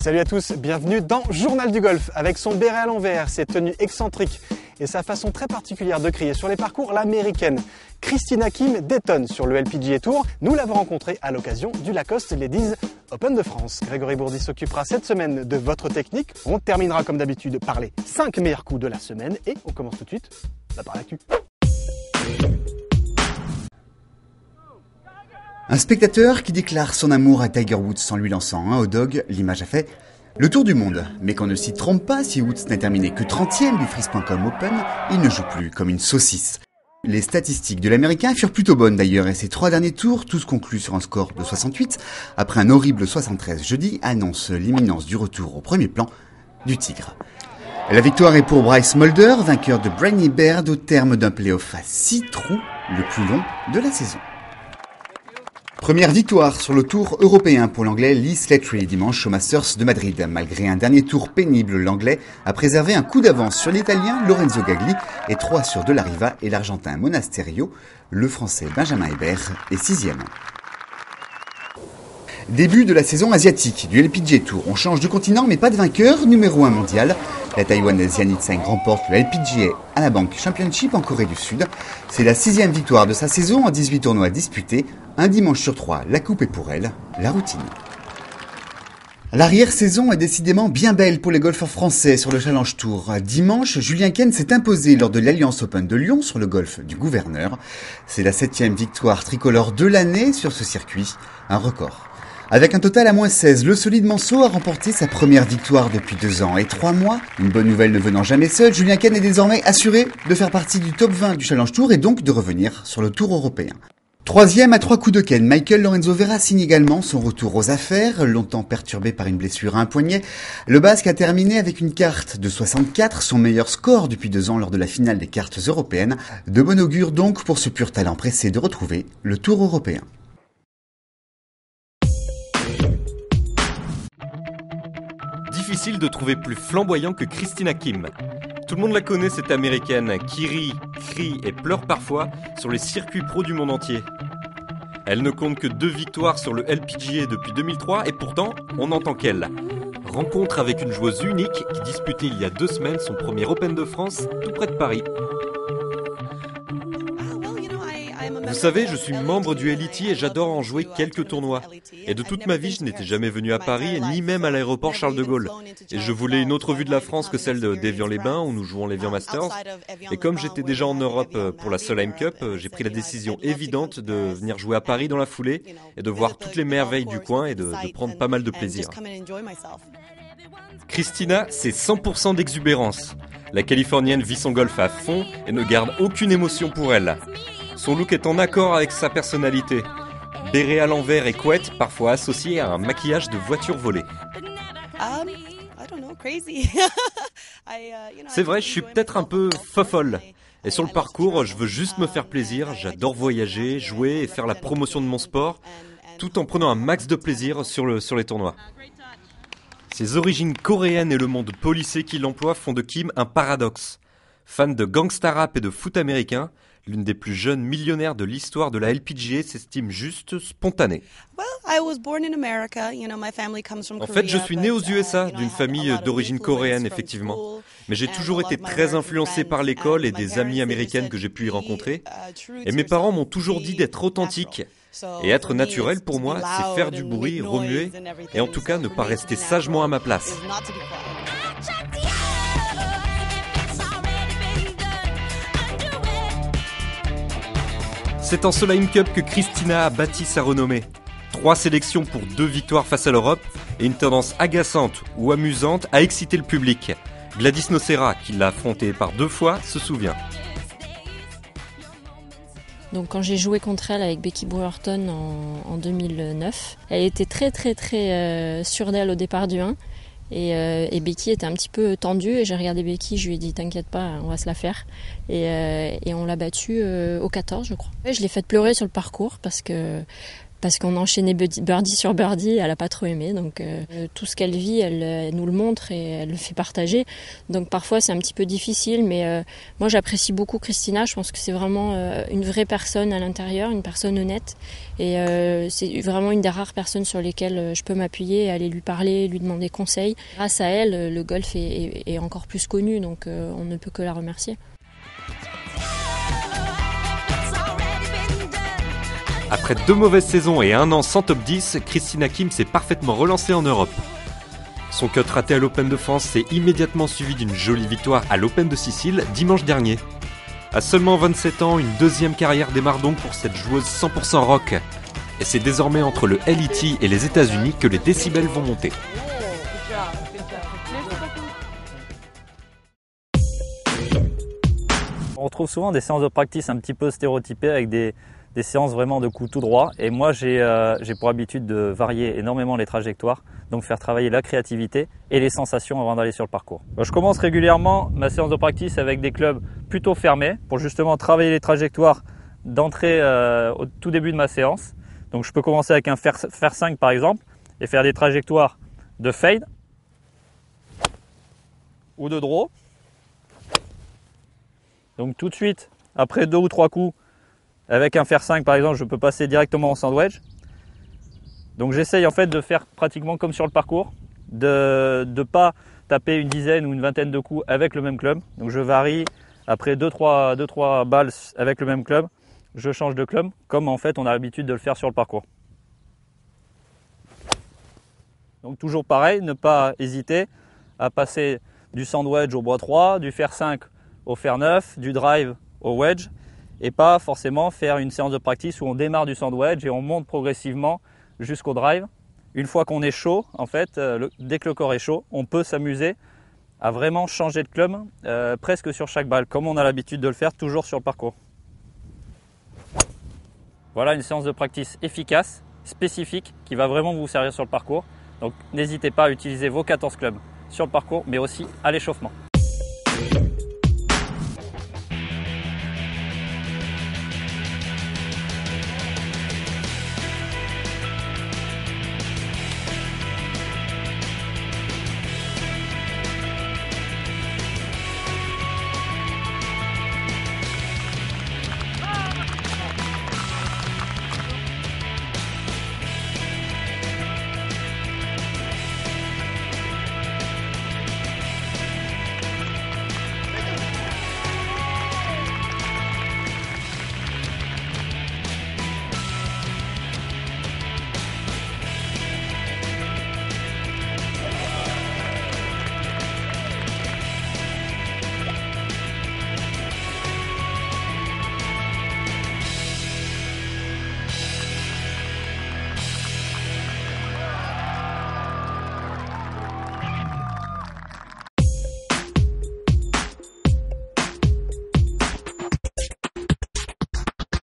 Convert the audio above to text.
Salut à tous, bienvenue dans Journal du Golf. Avec son béret à l'envers, ses tenues excentriques et sa façon très particulière de crier sur les parcours, l'américaine Christina Kim détonne sur le LPGA Tour. Nous l'avons rencontrée à l'occasion du Lacoste Ladies Open de France. Grégory Bourdi s'occupera cette semaine de votre technique. On terminera comme d'habitude par les 5 meilleurs coups de la semaine et on commence tout de suite par l'actu. Un spectateur qui déclare son amour à Tiger Woods en lui lançant un hot dog, l'image a fait le tour du monde. Mais qu'on ne s'y trompe pas, si Woods n'a terminé que 30e du Freeze.com Open, il ne joue plus comme une saucisse. Les statistiques de l'Américain furent plutôt bonnes d'ailleurs, et ses 3 derniers tours, tous conclus sur un score de 68, après un horrible 73 jeudi, annoncent l'imminence du retour au premier plan du Tigre. La victoire est pour Bryce Mulder, vainqueur de Brainy Baird au terme d'un play-off à 6 trous, le plus long de la saison. Première victoire sur le tour européen pour l'anglais Lee Slattery dimanche au Masters de Madrid. Malgré un dernier tour pénible, l'anglais a préservé un coup d'avance sur l'italien Lorenzo Gagli et 3 sur De La Riva et l'argentin Monasterio. Le français Benjamin Hébert est 6e. Début de la saison asiatique du LPGA Tour. On change de continent mais pas de vainqueur, numéro 1 mondial. La Taïwanaise Yanni Tseng remporte le LPGA Anabank Championship en Corée du Sud. C'est la 6e victoire de sa saison en 18 tournois disputés. Un dimanche sur 3, la coupe est pour elle, la routine. L'arrière-saison est décidément bien belle pour les golfeurs français sur le Challenge Tour. Dimanche, Julien Ken s'est imposé lors de l'Alliance Open de Lyon sur le golf du Gouverneur. C'est la 7e victoire tricolore de l'année sur ce circuit, un record. Avec un total à -16, le solide Manceau a remporté sa première victoire depuis 2 ans et 3 mois. Une bonne nouvelle ne venant jamais seule, Julien Ken est désormais assuré de faire partie du top 20 du Challenge Tour et donc de revenir sur le Tour européen. 3e à 3 coups de Ken, Michael Lorenzo Vera signe également son retour aux affaires. Longtemps perturbé par une blessure à un poignet, le Basque a terminé avec une carte de 64, son meilleur score depuis 2 ans lors de la finale des cartes européennes. De bon augure donc pour ce pur talent pressé de retrouver le Tour européen. Difficile de trouver plus flamboyant que Christina Kim. Tout le monde la connaît, cette américaine qui rit, crie et pleure parfois sur les circuits pro du monde entier. Elle ne compte que 2 victoires sur le LPGA depuis 2003 et pourtant, on n'entend qu'elle. Rencontre avec une joueuse unique qui disputait il y a 2 semaines son premier Open de France tout près de Paris. Vous savez, je suis membre du LET et j'adore en jouer quelques tournois. Et de toute ma vie, je n'étais jamais venu à Paris, ni même à l'aéroport Charles de Gaulle. Et je voulais une autre vue de la France que celle d'Évian-les-Bains, où nous jouons l'Évian Masters. Et comme j'étais déjà en Europe pour la Solheim Cup, j'ai pris la décision évidente de venir jouer à Paris dans la foulée, et de voir toutes les merveilles du coin et de prendre pas mal de plaisir. Christina, c'est 100% d'exubérance. La Californienne vit son golf à fond et ne garde aucune émotion pour elle. Son look est en accord avec sa personnalité. Béret à l'envers et couette, parfois associé à un maquillage de voiture volée. C'est vrai, je suis peut-être un peu fofolle. Et sur le parcours, je veux juste me faire plaisir. J'adore voyager, jouer et faire la promotion de mon sport, tout en prenant un max de plaisir sur les tournois. Ses origines coréennes et le monde policé qui l'emploie font de Kim un paradoxe. Fan de gangsta rap et de foot américain, l'une des plus jeunes millionnaires de l'histoire de la LPGA s'estime juste spontanée. En fait, je suis née aux USA, d'une famille d'origine coréenne, effectivement. Mais j'ai toujours été très influencée par l'école et des amies américaines que j'ai pu y rencontrer. Et mes parents m'ont toujours dit d'être authentique. Et être naturel pour moi, c'est faire du bruit, remuer, et en tout cas ne pas rester sagement à ma place. C'est en Solheim Cup que Christina a bâti sa renommée. 3 sélections pour 2 victoires face à l'Europe et une tendance agaçante ou amusante à exciter le public. Gladys Nocera, qui l'a affrontée par 2 fois, se souvient. Donc quand j'ai joué contre elle avec Becky Brewerton en 2009, elle était très sûre d'elle au départ du 1. Et Becky était un petit peu tendue et j'ai regardé Becky, je lui ai dit t'inquiète pas, on va se la faire. Et on l'a battue au 14 je crois. Je l'ai faite pleurer sur le parcours parce que parce qu'on enchaînait birdie sur birdie, elle a pas trop aimé. Donc tout ce qu'elle vit, elle nous le montre et elle le fait partager. Donc parfois c'est un petit peu difficile, mais moi j'apprécie beaucoup Christina. Je pense que c'est vraiment une vraie personne à l'intérieur, une personne honnête. Et c'est vraiment une des rares personnes sur lesquelles je peux m'appuyer, aller lui parler, lui demander conseil. Grâce à elle, le golf est encore plus connu, donc on ne peut que la remercier. Après 2 mauvaises saisons et 1 an sans top 10, Christina Kim s'est parfaitement relancée en Europe. Son cut raté à l'Open de France s'est immédiatement suivi d'une jolie victoire à l'Open de Sicile dimanche dernier. À seulement 27 ans, une deuxième carrière démarre donc pour cette joueuse 100% rock. Et c'est désormais entre le LET et les États-Unis que les décibels vont monter. On retrouve souvent des séances de practice un petit peu stéréotypées avec des séances vraiment de coups tout droit. Et moi, j'ai pour habitude de varier énormément les trajectoires, donc faire travailler la créativité et les sensations avant d'aller sur le parcours. Je commence régulièrement ma séance de practice avec des clubs plutôt fermés pour justement travailler les trajectoires d'entrée au tout début de ma séance. Donc je peux commencer avec un fer 5 par exemple et faire des trajectoires de fade ou de draw. Donc tout de suite, après 2 ou 3 coups, avec un fer 5 par exemple, je peux passer directement au sandwich. Donc j'essaye en fait de faire pratiquement comme sur le parcours, de ne pas taper une dizaine ou une vingtaine de coups avec le même club. Donc je varie après 2-3 balles avec le même club, je change de club comme en fait on a l'habitude de le faire sur le parcours. Donc toujours pareil, ne pas hésiter à passer du sandwich au bois 3, du fer 5 au fer 9, du drive au wedge, et pas forcément faire une séance de practice où on démarre du sandwich et on monte progressivement jusqu'au drive. Une fois qu'on est chaud, en fait, dès que le corps est chaud, on peut s'amuser à vraiment changer de club presque sur chaque balle, comme on a l'habitude de le faire toujours sur le parcours. Voilà une séance de practice efficace, spécifique, qui va vraiment vous servir sur le parcours. Donc n'hésitez pas à utiliser vos 14 clubs sur le parcours, mais aussi à l'échauffement.